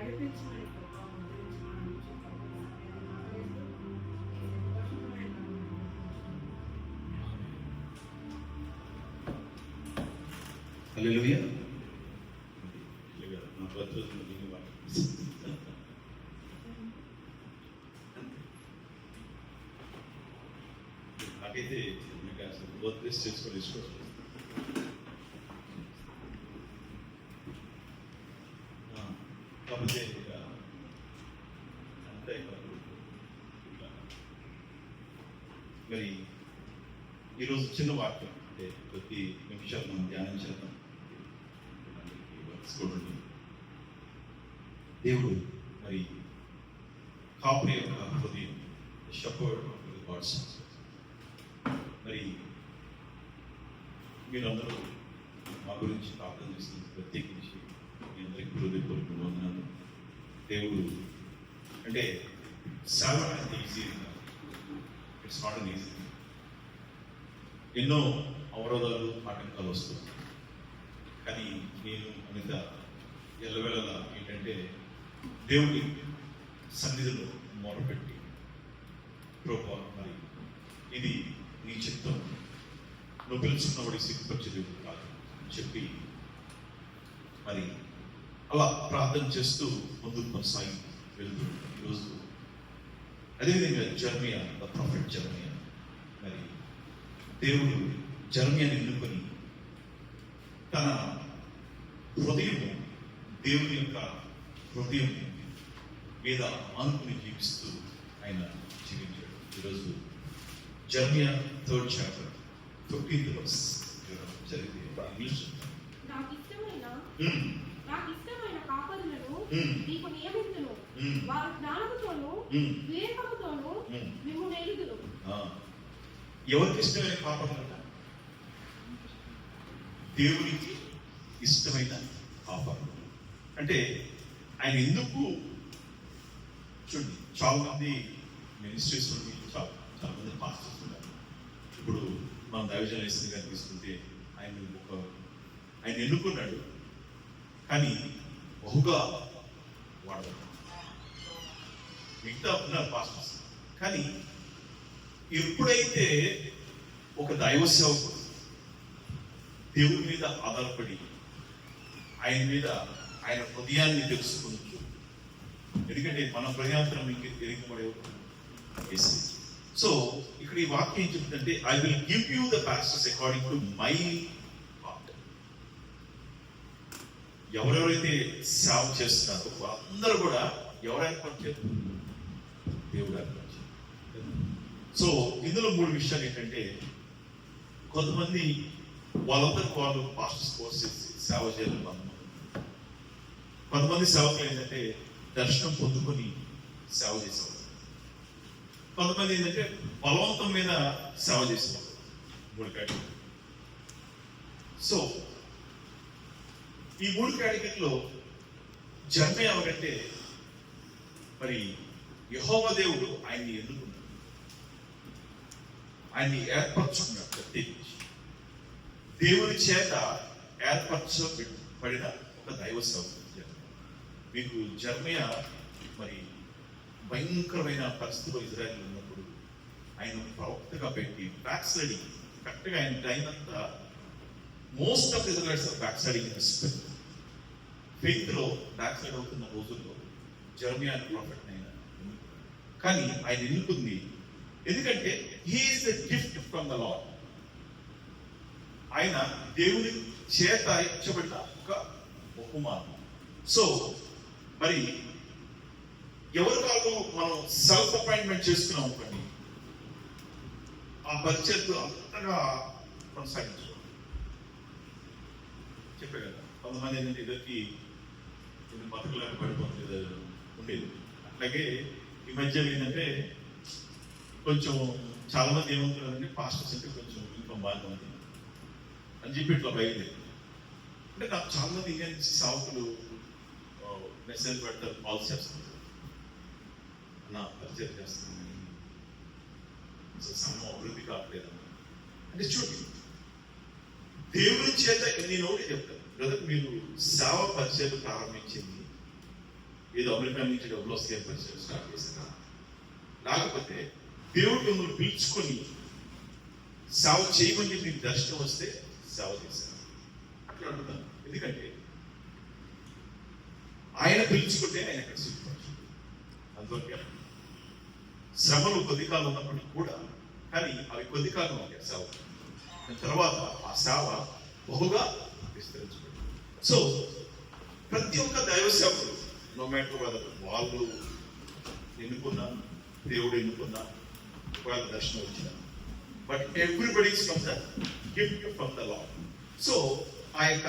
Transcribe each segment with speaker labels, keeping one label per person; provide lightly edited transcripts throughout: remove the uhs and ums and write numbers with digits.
Speaker 1: నడిపించిన ప్రభావం గురించి మనం
Speaker 2: హల్లెలూయా. నాకైతే అసలు బర్త్డేస్ చేసుకొని ఇష్టం. కాకపోతే అంతే మరి ఈరోజు చిన్న వాక్యం అంటే ప్రతి నిమిషాలు మనం ధ్యానం చేద్దాం. దేవుడు మరి కాపురి యొక్క హృదయం, షెపర్డ్ ఆఫ్ గాడ్స్. మరి మీరందరూ మా గురించి ప్రార్థన చేసిన ప్రత్యేకించి మీ అందరికీ హృదయపూర్వక వందనాలు. దేవుడు అంటే సేవ అంటే easy, it's not an easy. ఎన్నో అవరోధాలు, ఆటంకాలు వస్తుంది. కానీ నేను అనిత ఎల్లవేళలా ఏంటంటే దేవుడి సన్నిధిలో మొరపెట్టి, ప్రభువా మరి ఇది నీ చిత్తం, నువ్వు పిలుచుకున్నవాడి సిగ్గుపరిచే దేవుడు కాదు చెప్పి మరి అలా ప్రార్థన చేస్తూ ముందుకు కొనసాగి వెళ్తూ ఈరోజు అదేవిధంగా జెరమియా, ద ప్రాఫెట్ జెరమియా, మరి దేవుడు జెరమియాని ఎన్నుకొని తన హృదయము దేవుని యొక్క హృదయం మీద అనుకుని జీవిస్తూ ఆయన జీవించాడు. ఈరోజు జెరమియా 3rd chapter 15th verse చదివితే ఇంగ్లీష్.
Speaker 3: నాకు ఇష్టమైన కాపరులను నీకు నియమించును, వారు జ్ఞానముతోను వివేకముతోను మిమ్మును ఎరుగుదురు.
Speaker 2: ఎవరికి ఇష్టమైన కాపరులు? దేవునికి ఇష్టమైన కాపరులు. అంటే ఆయన ఎందుకు చూడండి, చాలా మంది మినిస్ట్రీస్ చాలా మంది పాస్టర్స్ ఉన్నారు. ఇప్పుడు మనం దైవజనేశ్వరి గారిని తీసుకుంటే ఆయన ఎన్నుకున్నాడు, కానీ బహుగా వాడతాడు. మిగతా ఉన్నారు పాస్టర్స్, కానీ ఎప్పుడైతే ఒక దైవ సేవకుడు దేవుడి మీద ఆధారపడి ఆయన మీద ఆయన హృదయాన్ని తెలుసుకోవచ్చు. ఎందుకంటే మన హృదయాంతరం ఎరిగిపడే. సో ఇక్కడ ఈ వాక్యం ఏం చెప్తుందంటే, I will give you the pastors according to my heart. ఎవరెవరైతే సేవ చేస్తున్నారో అందరూ కూడా ఎవరైనా పనిచేస్తారు, దేవుడు ఆయన పనిచేస్తారు. సో ఇందులో 3 విషయాలు ఏంటంటే, కొంతమంది వాళ్ళందరికీ వాళ్ళు పాస్టర్స్ కోర్స్ చేసి సేవ చేయాలి. కొంతమంది సేవకులు ఏంటంటే దర్శనం పొందుకొని సేవ చేసేవాళ్ళు. కొంతమంది ఏంటంటే బలవంతం మీద సేవ చేసేవాళ్ళు. 3 కేటగిరీ. సో ఈ 3 కేటగిరీలో జెరమియా ఎవరంటే, మరి యెహోవా దేవుడు ఆయన్ని ఎన్నుకున్నాడు, ఆయన్ని ఏర్పరచుకున్నాడు. ప్రత్యేకించి దేవుని చేత ఏర్పరచబడిన ఒక దైవ సేవకుడు. మీకు జెరమియా మరి భయంకరమైన పరిస్థితుల్లో ఇజ్రాయెల్ ఉన్నప్పుడు ఆయన ప్రవక్తగా పెట్టి బ్యాక్ స్లైడింగ్, కరెక్ట్గా ఆయన టైం అంతా most of Israel's back sliding in spirit, faith లో బ్యాక్ స్లైడ్ అవుతున్న రోజుల్లో జెరమియా ప్రాఫెట్ అయినా. కానీ ఆయన ఎన్నుకుంది ఎందుకంటే he is the gift from the lord. ఆయన దేవుని చేత ఇచ్చబడిన ఒక బహుమానం. సో మరి ఎవరి కాదు మనం సెల్ఫ్ అపాయింట్మెంట్ చేసుకున్నాం అనుకోండి, ఆ బడ్జెట్ అంతగా కొనసాగించుకోవాలి. చెప్పే కదా, కొంతమంది ఏంటంటే ఇద్దరికి బతుకులాగా పడిపోతుంది ఉండేది. అట్లాగే ఈ మధ్య ఏంటంటే కొంచెం చాలా మంది ఏమవుతున్నారంటే పాస్టర్స్ అంటే కొంచెం ఇన్కమ్ బాగా ఉంది అని చెప్పి ఇట్లా బయలుదేరి. అంటే నాకు చాలా మంది ఇండియన్ సావుకులు మెసేజ్ పెడతారు, కాల్ చేస్తారు, నా పరిచయం చేస్తున్నాను, సమయం అభివృద్ధి కావట్లేదన్నా. అంటే చూడండి, దేవుని చేత నేను ఒకటి చెప్తాను బ్రదర్, మీరు సేవ పరిచయం ప్రారంభించింది ఏదో అమెరికా నుంచి డబ్బులు వస్తే పరిచయం స్టార్ట్ చేశారా? లేకపోతే దేవుడు మిమ్మల్ని పిలుచుకొని సేవ చేయమని మీకు దర్శనం వస్తే సేవ చేశారు అట్లా అంటున్నాను. ఎందుకంటే ఆయన పిలుచుకుంటే ఆయన అక్కడ సిద్ధపరచు. అందువల్ల శ్రమలు కొద్ది కాలం ఉన్నప్పటికీ కూడా, కానీ అవి కొద్ది కాలం ఉంటాయి సేవ. తర్వాత ఆ సేవ బహుగా విస్తరించబడింది. సో ప్రతి ఒక్క దైవ సేవకుడు, నో మ్యాటర్ వాళ్ళు ఎన్నుకున్నా, దేవుడు ఎన్నుకున్నా, వాళ్ళ దర్శనం వచ్చిన, but everybody's from the gift from the lord. So ఆ యొక్క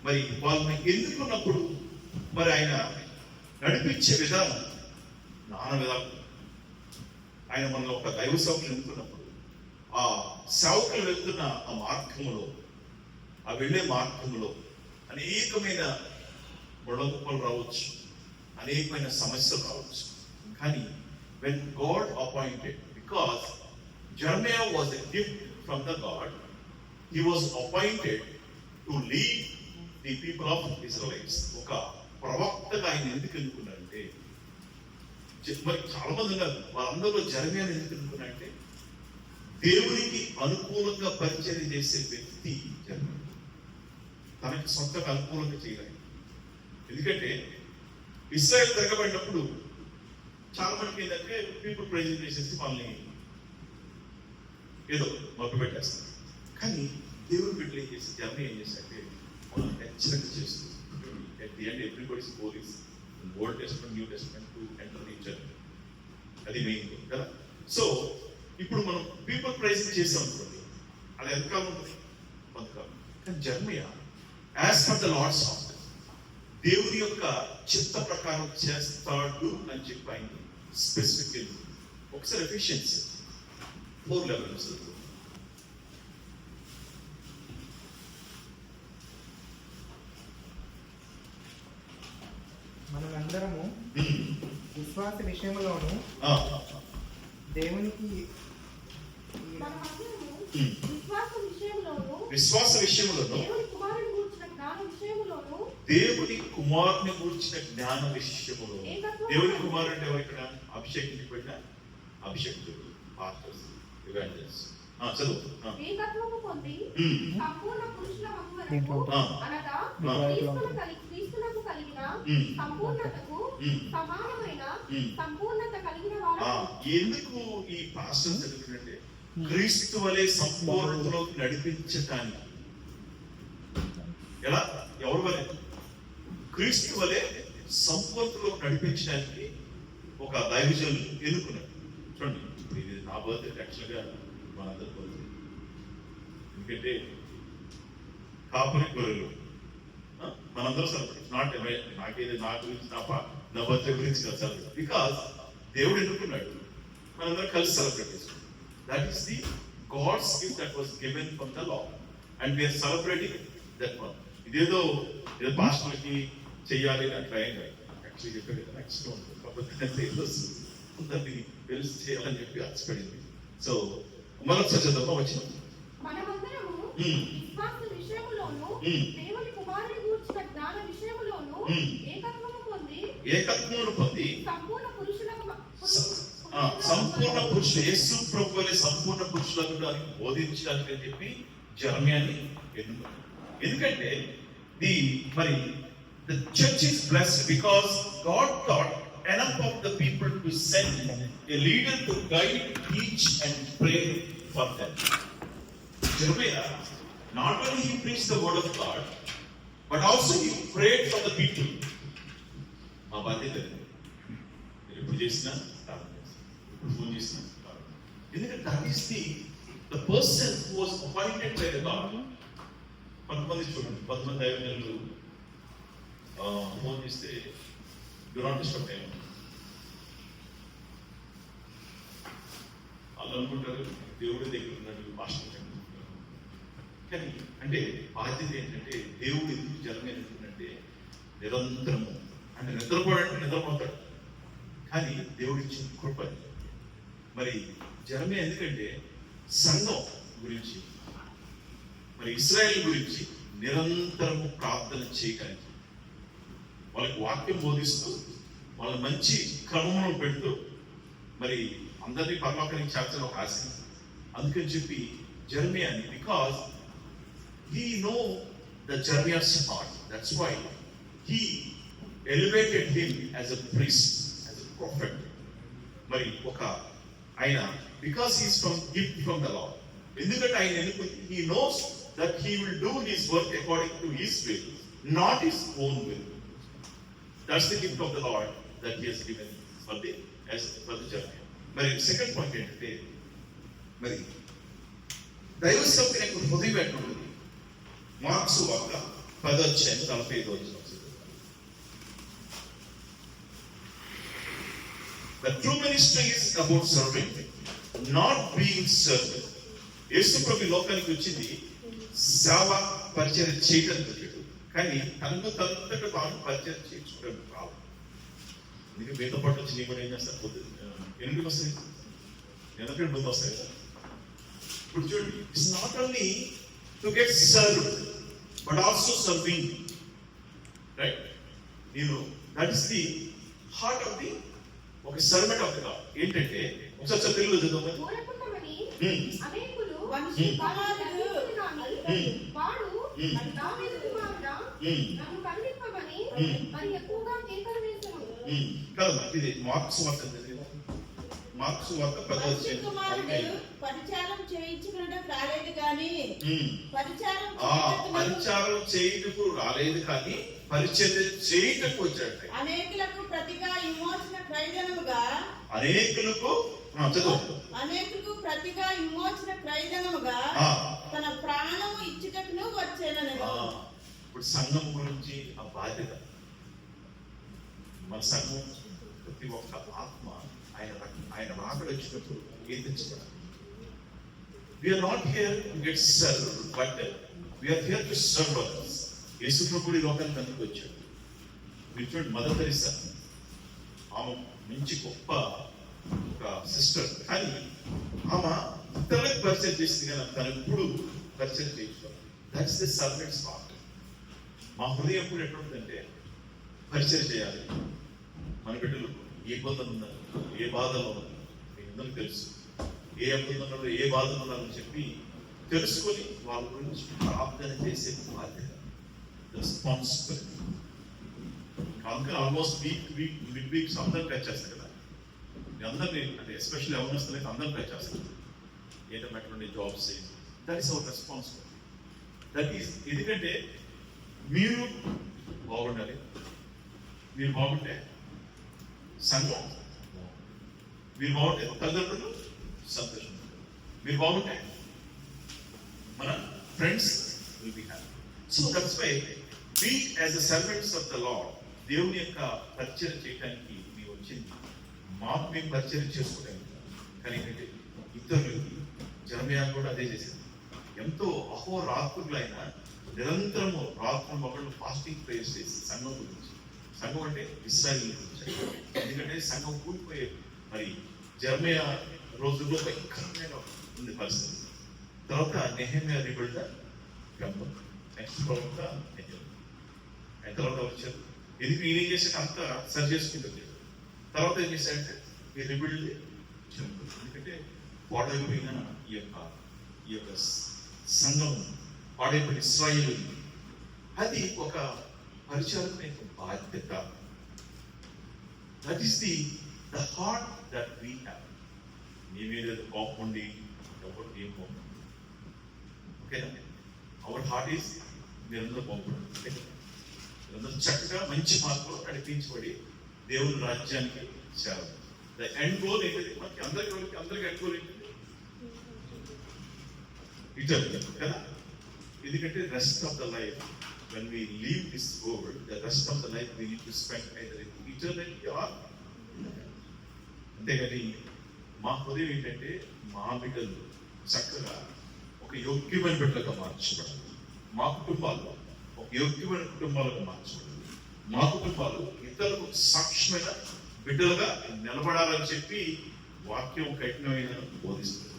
Speaker 2: మరి వాళ్ళని ఎన్నుకున్నప్పుడు మరి ఆయన నడిపించే విధానం నానా విధానం. ఆయన మన ఒక దైవ సేవకులు ఎన్నుకున్నప్పుడు ఆ సేవకులు వెళ్తున్న ఆ మార్గంలో, ఆ వెళ్ళే మార్గంలో అనేకమైన గొడవలు రావచ్చు, అనేకమైన సమస్యలు రావచ్చు. కానీ when God appointed, because Jeremiah was a gift from the God, he was appointed to lead the people of Israelites. ఒక ప్రవక్తగా ఆయన ఎందుకు ఎన్నుకున్నారంటే, మరి చాలా మంది ఉన్నారు, వాళ్ళందరిలో జెరెమీయాను ఎందుకు ఎన్నుకున్నారంటే దేవునికి అనుకూలంగా పరిచయం చేసే వ్యక్తి జెరెమీయా. తనకి సొంతగా అనుకూలంగా చేయాలి. ఎందుకంటే ఇశ్రాయేలు తిరగబడినప్పుడు చాలా మందికి ఏంటంటే పీపుల్ ప్రెజెంట్ చేసేసి వాళ్ళని ఏదో మబ్బు పెట్టేస్తారు. కానీ దేవుడు బిడ్డలు ఏం చేసి జర్నీ ఏం చేశారంటే వాళ్ళని హెచ్చరిక చేస్తూ at the end everybody's goal is in Old Testament, New Testament to enter the journey. అది మెయిన్ కదా. సో ఇప్పుడు మనం పీపుల్ ప్రైజింగ్ చేసాం అనుకోండి, అది ఎంతకాలం ఉంటుంది? కొంతకాలం. కానీ Jeremiah as per the lord's of దేవుని యొక్క చిత్త ప్రకారం చేస్తాడు అని చెప్పి ఆయన స్పెసిఫిక్. ఒకసారి ఎఫిషియన్సీ 4 levels.
Speaker 1: మనమందరము విశ్వాస విషయంలోను దేవునికి
Speaker 2: విశ్వాస విషయంలోను దేవుని కుమారుని గూర్చిన జ్ఞాన విషయములో. దేవుని కుమారుడు అంటే ఎవరు? ఇక్కడ అభిషేకించబడిన అభిషేకుడు, పాస్టర్స్, ఎవాంజలిస్ట్. చదువు.
Speaker 3: ఏకత్వము పొంది సంపూర్ణ పురుషుల వరకు అనగా క్రీస్తునకు కలిగిన సంపూర్ణతకు సమానమైన సంపూర్ణత కలిగిన వారు.
Speaker 2: ఎందుకు ఈ పాస్టర్స్ చదువుతుందంటే క్రీస్తు వలె సంపూర్ణతలోకి నడిపించటానికి. ఎలా? ఎవరు వలె? క్రీస్తు వలె సంపూర్ణతలోకి నడిపించడానికి ఒక దైవజనులు ఎన్నుకున్నారు. చూడండి, ఇది నా బర్త్డే యాక్చువల్గా మనందరి బర్త్డే. ఎందుకంటే కాపురి గొర్రెలు మనందరూ సెలబ్రేట్. నాట్ నాకేది నా గురించి నా బర్త్డే గురించి కాదు సెలబ్రేట్. బికాస్ దేవుడు ఎన్నుకున్నాడు, మనందరం కలిసి సెలబ్రేట్ చేసుకుంటాం. That is the god's gift that was given from the lord and we are celebrating that one. ఇదేదో ఏదో పాస్టర్లకి చెయ్యాలి అట్లా ఏం కాదు. యాక్చువల్లీ చెప్పాడు కదా, నెక్స్ట్ ఉంటుంది కాకపోతే అందరినీ తెలిసి చేయాలని చెప్పి ఆశపడింది. సో మరొకసారి చదువు వచ్చిన ఏకత్వమును పొంది సంపూర్ణ పురుషులు, యేసు ప్రభువు వలె సంపూర్ణ పురుషులకు బోధించడానికి అని చెప్పి జెరెమీయాని ఎన్నుకున్నాడు. ఎందుకంటే the church is blessed because God thought enough of the people to send a leader to guide, teach and pray for them. Jeremiah, not only he preached the word of God, but also he prayed for the people. మా బాధ్యత ఎప్పుడు చేసినా phone చేసినా. ఎందుకంటే that is the person who was appointed by the God. కొంతమంది చూడండి, కొంతమంది దైవజనులు ఫోన్ చేస్తే డు నాట్ డిస్టర్బ్ టైం. వాళ్ళు అనుకుంటారు దేవుడి దగ్గర ఉన్నాడు, మాస్టర్ అనుకుంటారు. కానీ అంటే బాధ్యత ఏంటంటే దేవుడు ఎందుకు జనం ఎందుకుంటే నిరంతరము అంటే నిద్రపోవడానికి నిద్రపోతాడు, కానీ దేవుడు ఇచ్చిన కృప. మరి జనమే ఎందుకంటే సంఘం గురించి, మరి ఇశ్రాయేల్ గురించి నిరంతరము ప్రార్థన చేయడానికి, వాళ్ళకి వాక్యం బోధిస్తూ వాళ్ళ మంచి క్రమంలో పెడుతూ మరి అందరినీ పరలోకానికి చేర్చడం ఒక ఆశ. అందుకని చెప్పి జెరమియాని, because he know the Jeremiah's heart. That's why he elevated him as a priest, as a prophet. మరి ఒక ఆయన, because he is from gift from the Lord. ఎందుకంటే ఆయన he knows that he will do his work according to his will, not his own will. That's the gift of the Lord that he has given for the Jeremiah. మరి second point ఏంటంటే, మరి దైవ సేవకుని యొక్క హృదయం ఎట్లుంటుంది? Marks వార్త 10:45. The true ministry is about serving, not being served. యేసు ప్రభు లోకానికి వచ్చింది సేవ పరిచయం చేయడానికి వచ్చాడు, కానీ తనంతట తాను పరిచయం చేసుకోవడం కాదు. అందుకే మీతో పాటు వచ్చి నేను కూడా ఏం చేస్తాను, 8 వస్తాయి, 8 వస్తాయి కదా. ఇప్పుడు చూడండి, it's not only to get served but also serving, right? That is the heart of the ఒక సర్వెంట్ ఆఫ్ ది లార్డ్. ఏంటంటే ఒకసారి తెలుగులో చదువు.
Speaker 3: మూలపుటమని అనేకులు
Speaker 2: Hmm.
Speaker 3: వాడు దావీదు కుమారుడా నన్ను ఖండింపమని మరి ఎక్కువగా కేకలు వేసెను.
Speaker 2: కాదమ్మా, ఇది మార్క్స్ వార్త, మార్క్స్ వార్త 10
Speaker 4: పరిచారం చేయించుకున్నట్టు రాలేదు కానీ పరిచారం
Speaker 2: చేయుటకు రాలేదు కానీ పరిచర్య చేయుటకు వచ్చాడు.
Speaker 4: అనేకులకు ప్రతిగా విమోచన క్రయధనముగా,
Speaker 2: అనేకులకు
Speaker 4: ప్రతిగా విమోచన క్రయధనముగా తన ప్రాణము ఇచ్చుటకును వచ్చేనని.
Speaker 2: ఇప్పుడు సంఘం గురించి ఆ బాధ్యత, మన సంఘం ప్రతి ఒక్క ఆత్మ ఆయన రాకడ వచ్చినప్పుడు ఏం తెచ్చుకోవాలి. We are not here to get served, but we are here to serve others. యేసు ప్రభువు లోకానికి అందుకు వచ్చాడు. మీరు చూడండి, మదర్ తెరీసా ఆమె మంచి గొప్ప ఒక సిస్టర్, కానీ ఆమె ఇతరులకు పరిచయం చేసింది కానీ తను ఎప్పుడు పరిచయం చేయించుకోవాలి. That's the servants heart. మా హృదయం ఎప్పుడు ఎట్లుంటుందంటే పరిచయం చేయాలి. మన బిడ్డలు ఏ ఇబ్బందులు ఉన్నారు, ఏ బాధలు ఉన్నారు, మీకు అందరికీ తెలుసు. ఏ ఇబ్బందులు ఉన్నారు, ఏ బాధలు ఉన్నారని చెప్పి తెలుసుకొని వాళ్ళ గురించి ప్రార్థన చేసే బాధ్యత, రెస్పాన్సిబిలిటీ. అందుకని ఆల్మోస్ట్ మిడ్ వీక్స్ అందరూ టచ్ చేస్తారు కదా. అందరినీ అంటే ఎస్పెషల్లీ అవనస్తులైతే అందరూ టచ్ చేస్తారు. ఏంటన్నటువంటి jobs, that is our responsibility. That is, ఎందుకంటే మీరు బాగుండాలి. మీరు బాగుంటే సంఘం, మీరు బాగుంటే తల్లిదండ్రులు సంతోషం, మీరు బాగుంటే మన friends will be happy. So that's why we as the servants of the lord, దేవుని యొక్క పరిచయం చేయడానికి మేము వచ్చింది. మాకు మేము పరిచయం చేసుకోవడానికి. కానీ ఏంటంటే ఇతరులకి, జెరమియా కూడా అదే చేసింది. ఎంతో అహోరాత్రులైన నిరంతరము రాత్రి మగళ్ళు ఫాస్టింగ్ ప్రేయర్స్ చేసి సంఘం గురించి. సంఘం అంటే ఇశ్రాయేల్ గురించి. ఎందుకంటే సంఘం కూలిపోయే మరి జెరమియా రోజుల్లో భయంకరమైన ఉంది పరిస్థితి. తర్వాత నెహెమ్యా రిబిల్డ్ టెంపుల్, నెక్స్ట్ ప్రవక్త ఆయన తర్వాత వచ్చారు. ఎందుకు ఈయన చేసాక అంతా సరి చేసుకుంటుంది. తర్వాత ఏం చేశాడంటే ఈ రిబిల్డ్ టెంపుల్. ఎందుకంటే పాడైపోయిన ఈ యొక్క సంఘం, పాడైపోయిన ఇశ్రాయేలు, అది ఒక పరిచారకుని యొక్క బాధ్యత. That is the heart that we have. మీ మీద కోపం ఉండి ఎవరు ఏం కోపం, ఓకేనా? అవర్ హార్ట్ ఈస్ మీరందరూ బాగుపడండి, మీరందరూ చక్కగా మంచి మార్పులో నడిపించబడి దేవుని రాజ్యానికి సేవ. ద ఎండ్ గోల్ ఏంటిది? మనకి అందరికి ఎండ్ గోల్ ఏంటిది? ఇటర్నల్ కదా. ఎందుకంటే rest of the life, when we leave this world, the rest of the life we need to spend either in eternity or అంతేగాని మా హృదయం ఏంటంటే మా బిడ్డలు చక్కగా ఒక యోగ్యమైన బిడ్డలుగా మార్చబడాలి. మా కుటుంబాల్లో ఒక యోగ్యమైన కుటుంబాలుగా మార్చబడాలి. మా కుటుంబాలు ఇతరులకు సాక్ష్యమైన బిడ్డలుగా నిలబడాలని చెప్పి వాక్యం కఠినమైన బోధిస్తుంది.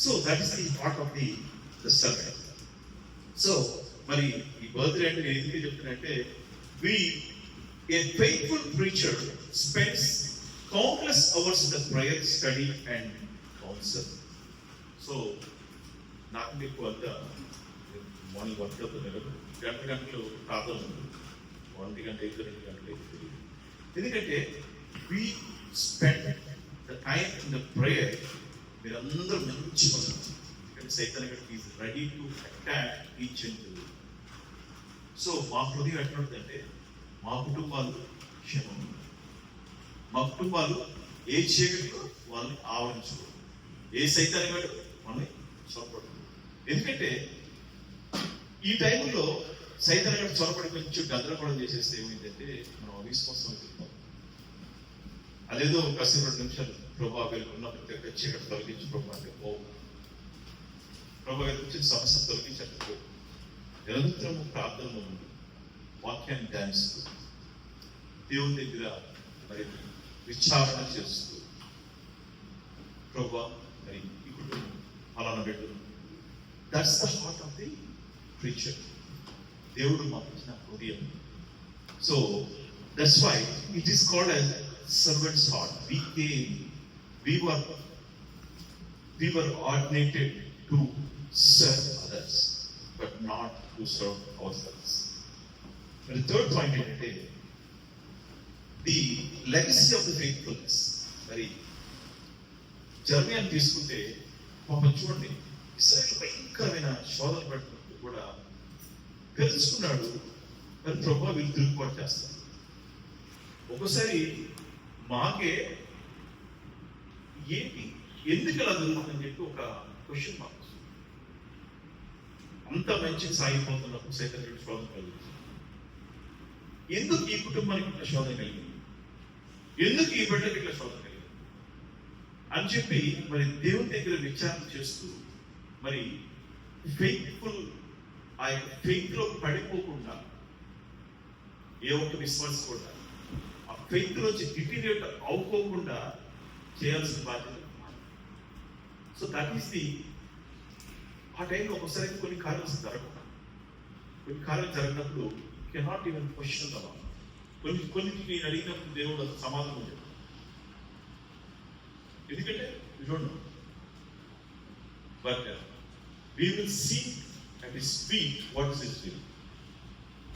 Speaker 2: So that is the part of the servant. So మరి ఈ బర్త్డే అంటే నేను ఎందుకు చెప్తున్నా అంటే, A faithful preacher spends countless hours in the prayer, study and counsel. So, నాకు మీకు అంత మార్నింగ్ వర్క్ అవుతుంది, గంటలు ప్రార్థన ఉంటుంది, 1 గంట 2 గంటలు తెలియదు. ఎందుకంటే we spend the time in the prayer. మీరందరూ మంచి పనులు, ఎందుకంటే సైతాన్ is ready to attack each and every. So మా హృదయం ఎట్లుంటుందంటే మా కుటుంబాలు క్షేమం, మా కుటుంబాలు ఏ చీకటిలో వాళ్ళని ఆవరించుకోరు, ఏ సైతాన్ని వాడు మనల్ని చొరపడు. ఎందుకంటే ఈ టైంలో సైతాన్ని వాడు చొరపడి కొంచెం గందరగోళం చేసేస్తే ఏమైందంటే మనం అవిశ్వాసం వెళ్తాం. అదేదో కాసేపు 2 నిమిషాలు ప్రభావ వెళ్తున్న ప్రతి ఒక్క చీకటి తొలగించి ప్రభావ అంటే పోవు, ప్రభావ వచ్చిన సమస్య తొలగించకపో. నిరంతరము ప్రార్థనలో ఉంది, వాక్యాన్ని ధ్యానిస్తూ దేవుని దగ్గర మరి విచారణ చేస్తూ ప్రభా మరి ఈ కుటుంబం అలాన పెట్టు. That's the heart of the preacher. దేవుడు మాకు ఇచ్చిన హృదయం. So that's why it is called as servant's heart. We were ordinated to serve others, but not to serve ourselves. And the third point is the legacy of the faithfulness. Very జర్మీని తీసుకుంటే పాపం చూడండి, ఇశ్రాయేలు భయంకరమైన శోధన పడినప్పుడు కూడా తెలుసుకున్నాడు, మరి ప్రభువా వీళ్ళు తిరుగుబాటు చేస్తారు. ఒక్కోసారి మాకే ఏంటి ఎందుకు అలా జరుగుతుందని చెప్పి ఒక క్వశ్చన్ మార్క్. అంత మంచి సాగిపోతున్నప్పుడు సైతం శోధన కలిగింది. ఎందుకు ఈ కుటుంబానికి ఇట్లా శోధన కలిగింది, ఎందుకు ఈ బిడ్డకి ఇట్లా శోధన కలిగింది అని చెప్పి మరి దేవుని దగ్గర విచారణ చేస్తూ మరి ఫెయిత్ఫుల్ ఆ యొక్క ఫెయిత్ లో పడిపోకుండా ఏ ఒక్క విశ్వాసం కూడా ఆ ఫెయిత్ నుంచి డిటీరియేట్ అవ్వకుండా చేయాల్సిన బాధ్యత. సో దట్ ఈస్ ది ఆ టైంలో ఒకసారి కొన్ని కార్యాలు జరగకుండా, కొన్ని కార్యాలు జరిగినప్పుడు కెనాట్ ఈవెన్ క్వశ్చన్ అలా. కొన్నిటికి నేను అడిగినప్పుడు దేవుడు సమాధానం చెప్పాడు. ఎందుకంటే you don't know, but we will see at his feet what is his will.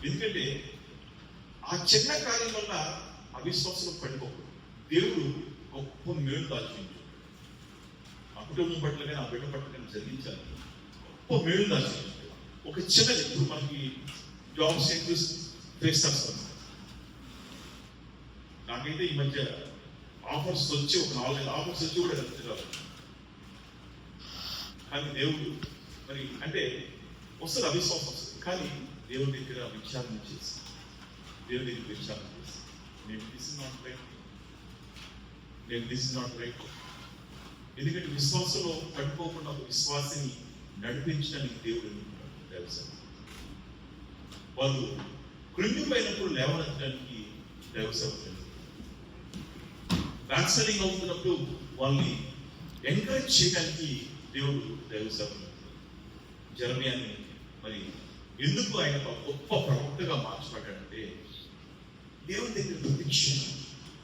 Speaker 2: ఎందుకంటే ఆ చిన్న కార్యం వల్ల అవిశ్వాసం పడిపోకూడదు. దేవుడు గొప్ప మేలు దాచించు, ఆ కుటుంబం పట్ల కానీ ఆ బిడ్డ పట్ల కానీ జరిగించాలి. గొప్ప మేలు దాచించు. ఒక చిన్నది, ఇప్పుడు మనకి జాబ్స్ ఇంట్రెస్ట్ ఫేస్ చేస్తాం. నాకైతే ఈ మధ్య ఆఫర్స్ వచ్చి ఒక 4-5 ఆఫర్స్ వచ్చి కూడా వెళ్తున్నారు. కానీ దేవుడు మరి అంటే వస్తుంది, అవిశ్వాసం వస్తుంది. కానీ దేవుడి దగ్గర విచారణ చేసి దేవుడి దగ్గర విచారణ చేసి నేను దిస్ ఇస్ నాట్ రైట్. ఎందుకంటే విశ్వాసంలో పడిపోకుండా ఒక విశ్వాసాన్ని నడిపించడానికి దేవుడు తెలుసు. వాళ్ళు కృంగిపోయినప్పుడు లేవనెత్తడానికి దైవసేవకులు, బ్యాక్సైడింగ్ అవుతున్నప్పుడు వాళ్ళని ఎంకరేజ్ చేయడానికి దేవుడు దైవసేవకులు. జెరమీయాని మరి ఎందుకు ఆయన గొప్ప ప్రవక్తగా మార్చబడ్డాడంటే దేవుని దగ్గర ప్రతిక్షణ.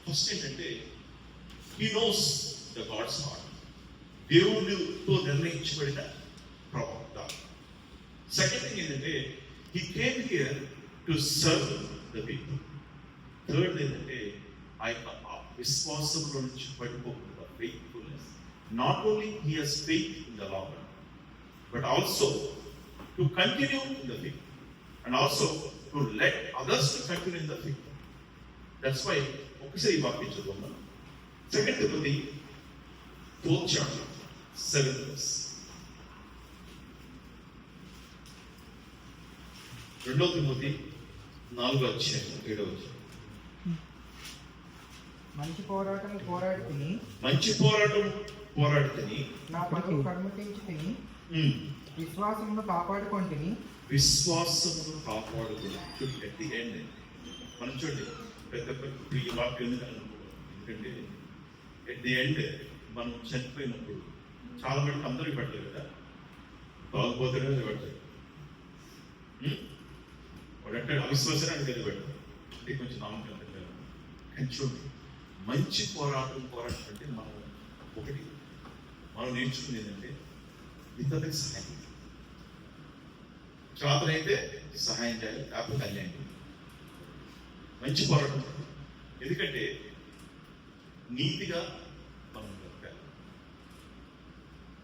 Speaker 2: ఫస్ట్ ఏంటంటే he knows the god's heart, దేవుడితో నిర్ణయించబడిన ప్రవక్త. సెకండ్ థింగ్ ఏంటంటే he came here to serve the people. Third ఏంటంటే ఆ యొక్క విశ్వాసంలో నుంచి పడిపోకుండా faithfulness. Not only he has faith in the long run, but also to continue in the faith and also to let others to continue in the faith. That's why ఒకసారి వాక్యం చదువుదాం. 2 Timothy 4th chapter 7th verse. 2 Timothy 4వ అధ్యాయం 7వ వచనం.
Speaker 1: మంచి పోరాటం
Speaker 2: పోరాడి తిని
Speaker 1: నా పనులు కర్మతించి తిని విశ్వాసమును కాపాడుకొని
Speaker 2: ఎట్ ది ఎండ్. మనం చూడండి పెద్ద ఈ వాక్యం ఎందుకంటే ఎట్ ది ఎండ్ మనం చనిపోయినప్పుడు చాలా మంది అందరూ పడలేదు కదా, బాగుపోతాడే పడతాడు. వాడు అంటే అవిశ్వాసాన్ని అది పెట్టాడు అంటే కొంచెం నమ్మకం చూడండి, మంచి పోరాటం అంటే మనం ఒకటి మనం నేర్చుకునేది ఏంటంటే ఇతరులకు సహాయం చేయాలి. చేతనైతే సహాయం చేయాలి, లేకపోతే అన్యాయం చేయాలి. మంచి పోరాటం. ఎందుకంటే నీతిగా మనం బ్రతకాలి.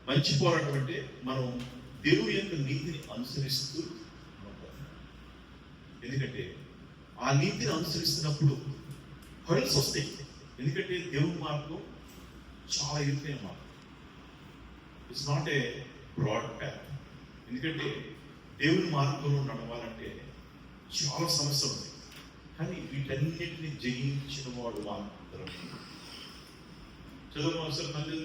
Speaker 2: మంచి పోరాటం అంటే మనం దేవుని యొక్క నీతిని అనుసరిస్తూ బ్రతకాలి. ఎందుకంటే ఆ నీతిని అనుసరిస్తున్నప్పుడు హర్డల్స్ వస్తాయి. ఎందుకంటే దేవుని మార్గం చాలా ఇరుకైన మార్గం. It's not a broad path. ఎందుకంటే దేవుని మార్గంలో నడవాలంటే చాలా సమస్యలు ఉన్నాయి. కానీ వీటన్నిటిని జయించిన వాడు మాత్రమే. చదువు అవసరం మంది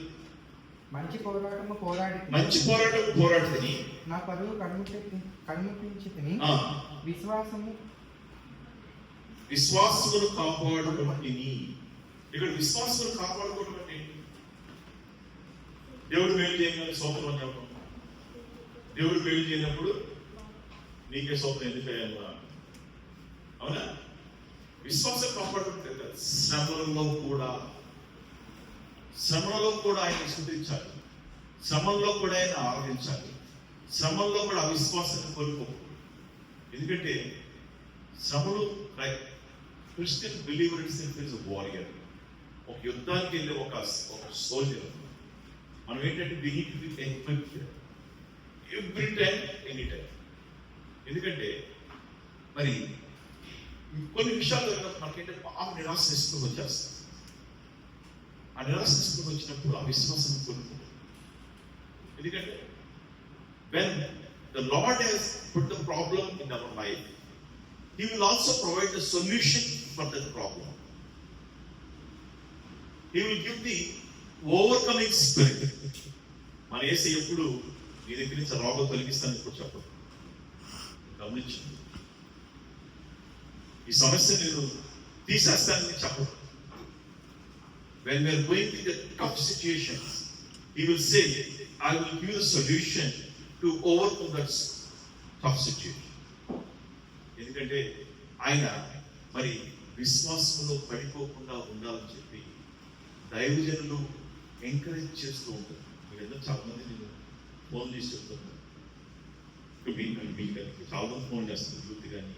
Speaker 1: మంచి పోరాటము పోరాడి
Speaker 2: మంచి పోరాటం పోరాడుతుంది.
Speaker 1: నా పరువు కనుమపించి తిని
Speaker 2: విశ్వాసమును కాపాడుకోవటం. ఇక్కడ విశ్వాసమును కాపాడుకోవటం అంటే దేవుడు మేలు చేయగానే సోపం అని చెప్పడం. దేవుడు మేలు చేయనప్పుడు నీకే సోపం ఎందుకు అయ్యాను? అవునా? విశ్వాసం కాపాడుకుంటే శ్రమలో కూడా ఆయన స్తుతించాలి, శ్రమంలో కూడా ఆయన ఆరాధించాలి, శ్రమంలో కూడా అవిశ్వాసాన్ని కోల్పోకూడదు. ఎందుకంటే శ్రమలు క్రిస్టియన్ బిలీవర్ ఇస్ వారియర్. ఒక యుద్ధానికి వెళ్ళే ఒక సోల్జర్. మనం ఏంటంటే we need to be equipped every time any time. ఎందుకంటే మరి కొన్ని విషయాలు మనకేంటే బాగా నిరాశిస్తూ వచ్చేస్తాం. ఆ నిరాశిస్తూ వచ్చినప్పుడు ఆ విశ్వాసం కోల్పోతుంది. ఎందుకంటే when the Lord has put the problem in our life, He will also provide the solution for that problem. He will give the overcoming spirit. మన యేసు ఎప్పుడు నీ దగ్గర నుంచి రోగం తొలగిస్తాను ఇప్పుడు చెప్పదు. గమనించండి, ఈ సమస్య నేను తీసేస్తానని చెప్పదు. When we are going through the tough situations, He will say, I will give you the solution to overcome that tough situation. ఎందుకంటే ఆయన మరి విశ్వాసంలో పడిపోకుండా ఉండాలని చెప్పి దైవజనులు ఎంకరేజ్ చేస్తూ ఉంటారు. మీరందరూ చాలా మంది నేను ఫోన్ చేసి చెప్తున్నాను. చాలా మంది ఫోన్ చేస్తారు, యూత్ కానీ.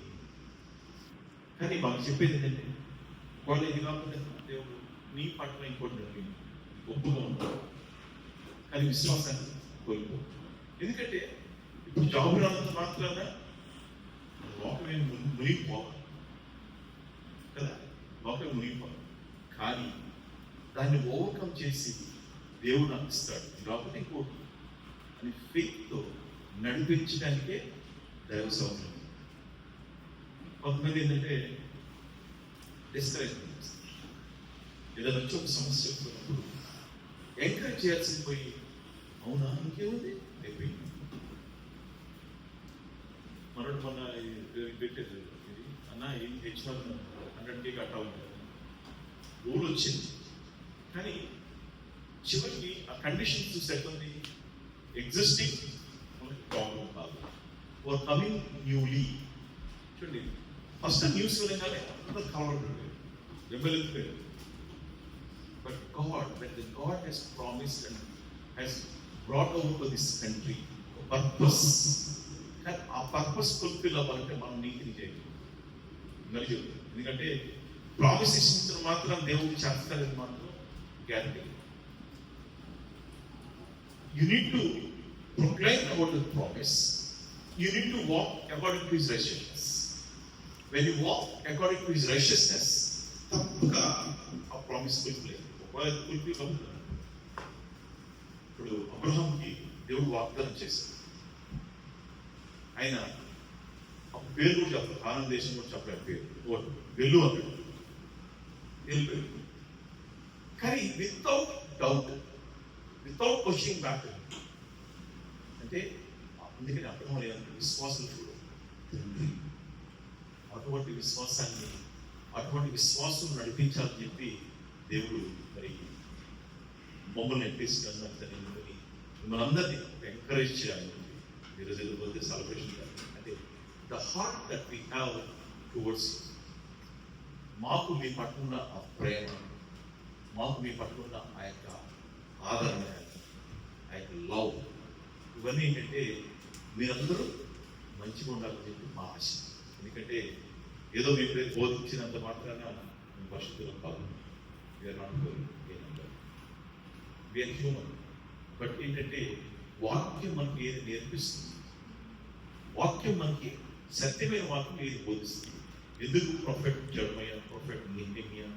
Speaker 2: కానీ వాళ్ళు చెప్పేది ఏంటంటే వాళ్ళు ఇది కాకుండా దేవుడు నీ పట్ల ఇంకోటి ఒప్పుగా ఉంటారు, కానీ విశ్వాసాన్ని కోల్పో. ఎందుకంటే ఇప్పుడు జాబ్ రానంత మాత్రాన లోకమే మునిగిపోవాలి కదా, లోకమే మునిగిపోవాలి. కానీ దాన్ని ఓవర్కమ్ చేసి దేవుడు అందిస్తాడు, లోపల ఇంకోటి అని ఫెయిత్తో నడిపించడానికే దైవ సౌకర్యం. కొంతమంది ఏంటంటే డిస్కరేజ్మెంట్ చేస్తారు. ఏదైనా వచ్చి ఒక సమస్య వచ్చినప్పుడు ఎంకరేజ్ చేయాల్సింది పోయి, అవునా ఇంకేముంది అయిపోయింది. మొన్న పెట్టేది ఇది అన్న ఏం తెచ్చినా 100K కట్టా ఉంటుంది రూల్ వచ్చింది. కానీ చివరికి ఆ కండిషన్ చూసేటువంటి ఎగ్జిస్టింగ్ ప్రాబ్లం కాదు, ఓర్ కమింగ్ న్యూలీ. చూడండి, ఫస్ట్ న్యూస్ వినగానే అందరూ కలవడం MLA. But God, when the God has promised and has brought over to this country a purpose, కానీ ఆ పర్పస్ ఫుల్ఫిల్ అవ్వాలంటే మనం నీతిని చేయాలి. మరియు ఎందుకంటే ప్రామిస్ ఇచ్చిన మాత్రం దేవుడు చేస్తారని మాత్రం guarantee. You need to proclaim about the promise. You need to walk according to His righteousness. When you walk according to His righteousness, తప్పగా ఆ ప్రామిస్ ఫుల్ఫిల్ అవుతుంది. ఇప్పుడు అబ్రహాంకి దేవుడు వాగ్దానం చేశాడు. ఆయన పేరు కూడా చెప్పారు, కానాను దేశం కూడా చెప్పలేదు పేరు, వెళ్ళు అన్నాడు. వెళ్ళిపోయాడు. కానీ without doubt, without questioning back. అంటే అందుకని అబ్రహాం ఏమన్నా విశ్వాసం చూడు, అటువంటి విశ్వాసాన్ని, అటువంటి విశ్వాసం నడిపించాలని చెప్పి దేవుడు మరి మమ్మల్ని ఎంపేసుకుని మిమ్మల్ని అందరినీ ఎంకరేజ్ చేయాలి. ఈరోజు ఎదుగుపోతే సెలబ్రేషన్ అంటే the heart that we have towards మాకు మీ పట్ల ఉన్న ఆ ప్రేమ, మాకు మీ పట్ల ఉన్న ఆ యొక్క ఆదరణ, ఆ యొక్క లవ్, ఇవన్నీ ఏంటంటే మీరందరూ మంచిగా ఉండాలని చెప్పి మా ఆశ. ఎందుకంటే ఏదో మీ పేరు బోధించినంత మాత్రాన మీ పరిశుద్ధులు కాదు, హ్యూమన్. బట్ ఏంటంటే వాక్యం మనకి ఏది నేర్పిస్తుంది, వాక్యం మనకి సత్యమైన వాక్యం ఏది బోధిస్తుంది. ఎందుకు ప్రొఫెట్ జెరమయా, ప్రొఫెట్ నెహెమియా,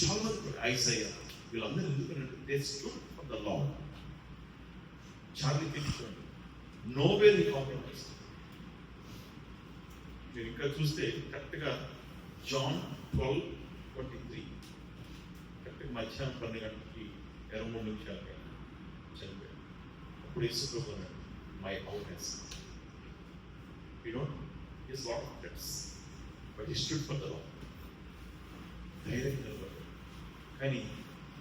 Speaker 2: చాలా మంది ఐజయా, వీళ్ళందరూ ఎందుకంటే they stood for the lord. Charlie తెలుసుకోండి, నోబెల్ కాంప్రమైజ్. మీరు ఇంకా చూస్తే కరెక్ట్గా జాన్ 12:23 కరెక్ట్గా మధ్యాహ్నం 12 గంటలకి 23 నిమిషాలకి చనిపోయాడు. అప్పుడు యేసుప్రభు అన్నాడు, my house you know his lot of threats but he stood for the lord. ధైర్యం నిలబడ్డాడు. కానీ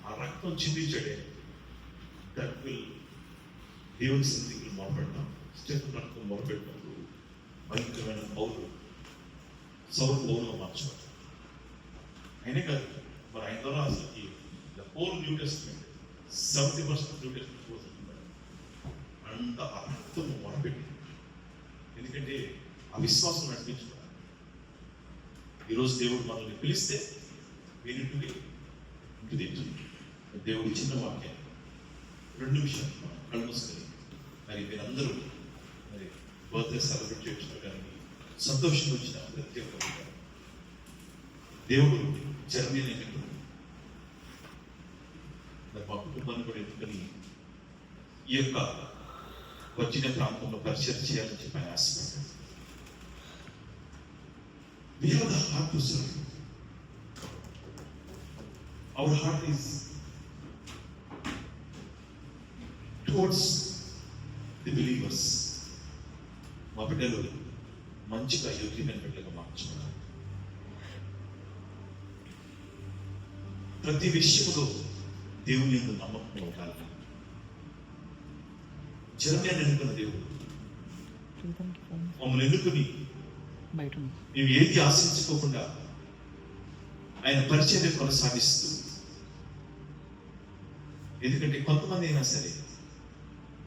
Speaker 2: ఆ రక్తం చిందించాడే, దట్ విల్ దేవుని సన్నిధికి మొరపెట్టాం. స్టెఫెన్ రక్తం మొరపెట్టినప్పుడు భయంకరమైన పౌరుగా మార్చాడు. అయినా కాదు, మరి ఆయన ద్వారా అసలు the whole new testament 70% new testament కోసం అంత అర్థం మొరపెట్టి, ఎందుకంటే ఆ విశ్వాసం నడిపించుకోవాలి. ఈరోజు దేవుడు మనల్ని పిలిస్తే వీరింటికి దేవుడు ఇచ్చిన వాక్యం 2 నిమిషాలు కళ్ళు మూసుకొని మరి మీరందరూ మరి బర్త్డే సెలబ్రేట్ చేసుకోవడానికి సంతోషంగా వచ్చిన ప్రతి ఒక్కరు దేవుడు జర్మనీ మా కుటుంబాన్ని కూడా ఎత్తుకొని ఈ యొక్క వచ్చిన ప్రాంతంలో పరిచయం చేయాలని చెప్పి ఆయన ఆశపడ్డాడు. We have the heart to serve. Our heart is towards the believers. మా బిడ్డలు మంచిగా యోగ్యమైన బిడ్డలుగా మార్చుకున్నారు. ప్రతి విషయంలో దేవుని యొక్క నమ్మకం ఉండాలి. జర్మనీ ఎన్నుకున్న దేవుడు మమ్మల్ని ఎన్నుకుని మేము ఏది ఆశించుకోకుండా ఆయన పరిచయం కొనసాగిస్తూ, ఎందుకంటే కొంతమంది అయినా సరే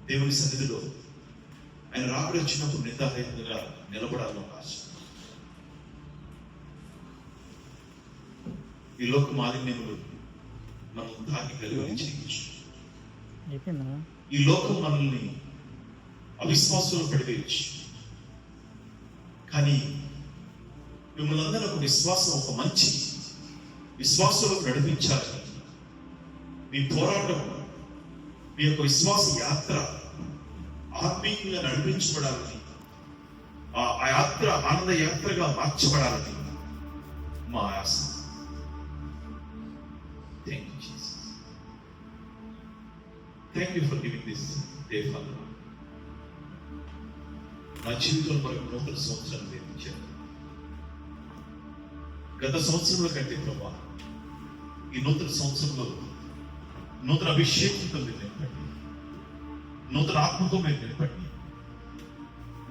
Speaker 2: దేవుని సన్నిధిలో ఆయన రాబడి వచ్చినప్పుడు నిర్ధారణగా నిలబడాలని ఒక ఆశ. ఈ లోక మాలిన్యములు మనం దాన్ని కలిగి చేయవచ్చు. ఈ లోకం మనల్ని అవిశ్వాసంలో పడివేయచ్చు. కానీ మిమ్మల్ని అందరూ ఒక విశ్వాసం, ఒక మంచి విశ్వాసంలో నడిపించాలని, మీ పోరాటం, మీ యొక్క విశ్వాస యాత్ర ఆత్మీయంగా నడిపించబడాలని, ఆ యాత్ర ఆనంద యాత్రగా మార్చబడాలని మా ఆశ. Thank you, Jesus. Thank you for giving this day, Father. నా జీవితంలో మరొక నూతన సంవత్సరాన్ని నిర్మించారు. గత సంవత్సరంలో కంటే ప్రభా ఈ నూతన సంవత్సరంలో నూతన అభిషేకంతో మీరు నింపండి, నూతన ఆత్మతో మీరు నింపండి,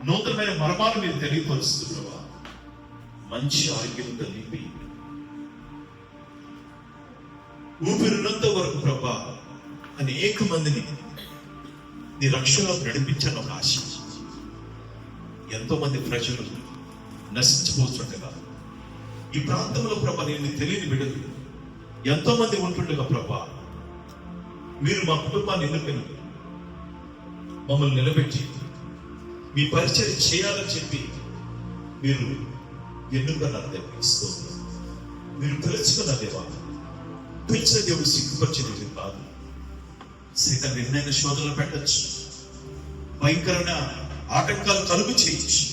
Speaker 2: నూతనమైన మర్మాలు మీరు తెలియపరుస్తూ ప్రభా మంచి ఆరోగ్యంతో నింపి ఊపిరినంత వరకు ప్రభా అనేక మందిని నీ రక్షణలో నడిపించాలని ఒక ఆశ. ఎంతో మంది ప్రజలు నశించిపోతుండగా ఈ ప్రాంతంలో ప్రభా నేను తెలియని బిడ్డలు ఎంతో మంది ఉంటుండగా ప్రభా మీరు మా కుటుంబాన్ని ఎన్నుకొని మమ్మల్ని నిలబెట్టి మీ పరిచయం చేయాలని చెప్పి మీరు ఎన్నుకున్నారు దేవా. మీరు పిలుచుకున్న దేవా, పిలిచిన దేవుడు సిగ్గుపరిచేది కాదు. సైతం ఎన్నైనా శోధనలు పెట్టచ్చు, భయంకరమైన ఆటంకాలు కలుగు చేయొచ్చు,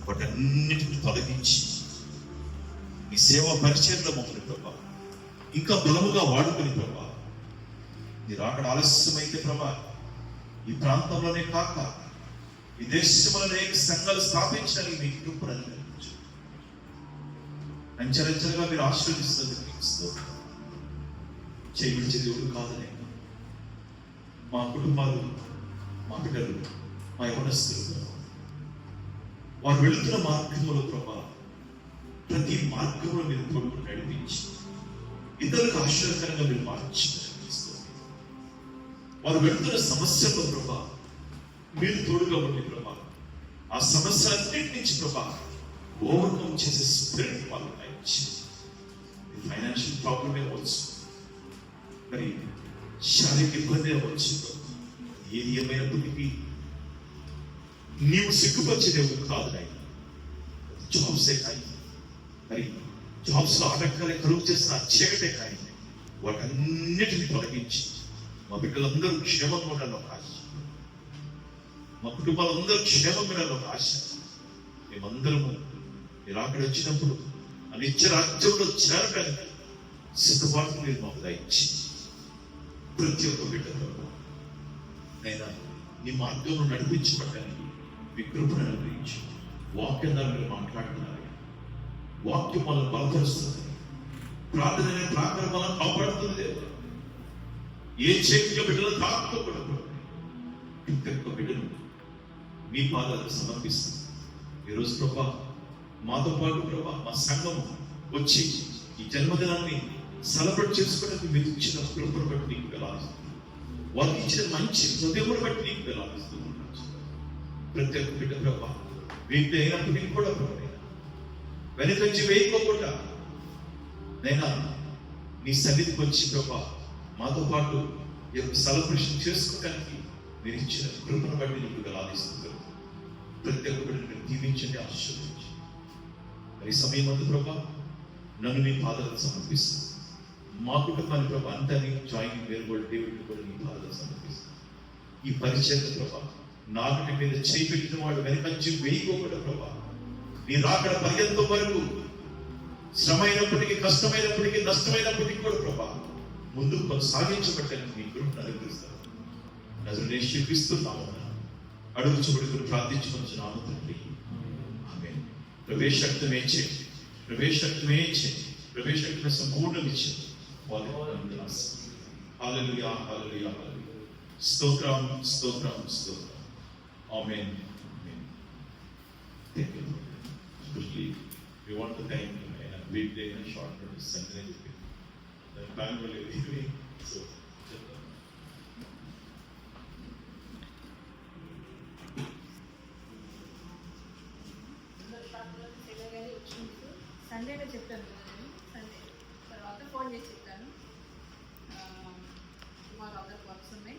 Speaker 2: వాటన్నిటిని తొలగించి ఈ సేవా పరిచయంలో మమ్మల్ని ప్రభా ఇంకా బలముగా వాడుకుని ప్రభా మీరు అక్కడ ఆలస్యమైతే ప్రభా ఈ ప్రాంతంలోనే కాక ఈ దేశంలోనే సంఘాలు స్థాపించడానికి మీ కృపను అనుగ్రహించు. అంచెలంచెలుగా మీరు ఆశీర్వదిస్తుంది చేయవిడిచే దేవుడు కాదనే మా కుటుంబాలు, మా బిడ్డలు, మా యవనస్తులు వారు వెళుతున్న మార్గంలో ప్రభా ప్రతి మార్గంలో మీరు తోడుకు నడిపించి ఇతరులకు ఆశ్చర్యకరంగా మీరు మార్చి వారు వెళ్తున్న సమస్యలో ప్రభా మీరు తోడుగా ఉండి ప్రభా ఆ సమస్యలన్నిటి నుంచి ప్రభా ఓవర్కమ్ చేసే స్పిరిట్ వాళ్ళకి ఇచ్చి ఫైనాన్షియల్ ప్రాబ్లమ్ అవ్వచ్చు, మరి శారీరక ఇబ్బంది అవ్వచ్చు, ఏది ఏమైనప్పటికీ నీవు సిగ్గుపరిచేదేవు కాదు నాయన. జాబ్సే కానీ మరి జాబ్స్ లో ఆటంకాలే కలుగు చేసిన చీకటే కానీ వాటన్నిటిని తొలగించి మా బిడ్డలందరూ క్షేమంగా ఉండాలని ఒక ఆశ, మా కుటుంబాలందరూ క్షేమంగా ఉండాలని ఒక ఆశ. మేమందరము మీరు అక్కడ వచ్చినప్పుడు ఆ నిత్య రాజ్యంలో చేరడానికి సిద్ధపాటు మీరు మాకు దయచి ప్రతి ఒక్క బిడ్డలో అయినా నీ మార్గంలో నడిపించబడడానికి మీ కృపను అనుగ్రహించి వాక్యం ద్వారా మీరు మాట్లాడుతున్నారు. వాక్యం మనం బలపరుస్తుంది, ప్రార్థన అనే ప్రార్థన మనం కాపాడుతుంది. ఏ చేతిక బిడ్డలు తాకుకోకూడదు. ప్రతి ఒక్క బిడ్డను మీ పాదాలకు సమర్పిస్తుంది. ఈరోజు ప్రభా మాతో పాటు ప్రభా మా సంఘం వచ్చి ఈ జన్మదినాన్ని సెలబ్రేట్ చేసుకోవడానికి మీరు ఇచ్చిన కృపను బట్టి నీకు వెళ్ళాల్సింది, వారికి ఇచ్చిన మంచి హృదయమును బట్టి నీకు వెళ్ళాల్సింది. ప్రతి ఒక్క బిడ్డ ప్రభా వీటి అయినప్పటికీ కూడా ప్రభా వెనుకంచి వేయకోకుండా నైనా నీ సన్నిధికి వచ్చి ప్రభా మాతో పాటు సెలబ్రేషన్ చేసుకోవడానికి మీరు ఇచ్చిన కృపను బట్టి నీకు వెళ్ళాల్సింది. ప్రతి ఒక్క బిడ్డను దీవించండి, ఆశీర్వదించి మరి సమయం అందు ప్రభా నన్ను నీ పాదాలకు సమర్పిస్తాను. మా కుటుంబాన్ని ప్రభా అంతని జాయిన్ వేరు కూడా దేవుడిని కూడా నీ పాదాలకు సమర్పిస్తాను. ఈ పరిచయం ప్రభా నాటి మీద చేయి పెట్టిన వాడు వెనకంచి వేయకోకుండా ప్రభా నీ రాకడ పర్యంతం వరకు శ్రమ అయినప్పటికీ, కష్టమైనప్పటికీ, నష్టమైనప్పటికీ కూడా ప్రభా ముందుకు కొనసాగించబట్టని నీ కృపను అనుగ్రహిస్తాను. నజరేయుడైన యేసు నామమున అడుగుచుబడుకుని ప్రార్థించుకొనుచు నామ తండ్రి, ఆమేన్. ప్రవేశక్తమే చేయి, ప్రవేశక్తమే చేయి, ప్రవేశక్తమే సంపూర్ణం ఇచ్చింది. హల్లెలూయా, హల్లెలూయా, హల్లెలూయా. స్తోత్రం, స్తోత్రం, స్తోత్రం. Amen, amen. Thank you. Especially we want to thank weekday and short notice Sunday the Bangalore evening. So
Speaker 5: సండేలో చెప్తాను కదా, నేను సండే తర్వాత ఫోన్ చేసి చెప్తాను. మాకు అదర్ వర్క్స్ ఉన్నాయి.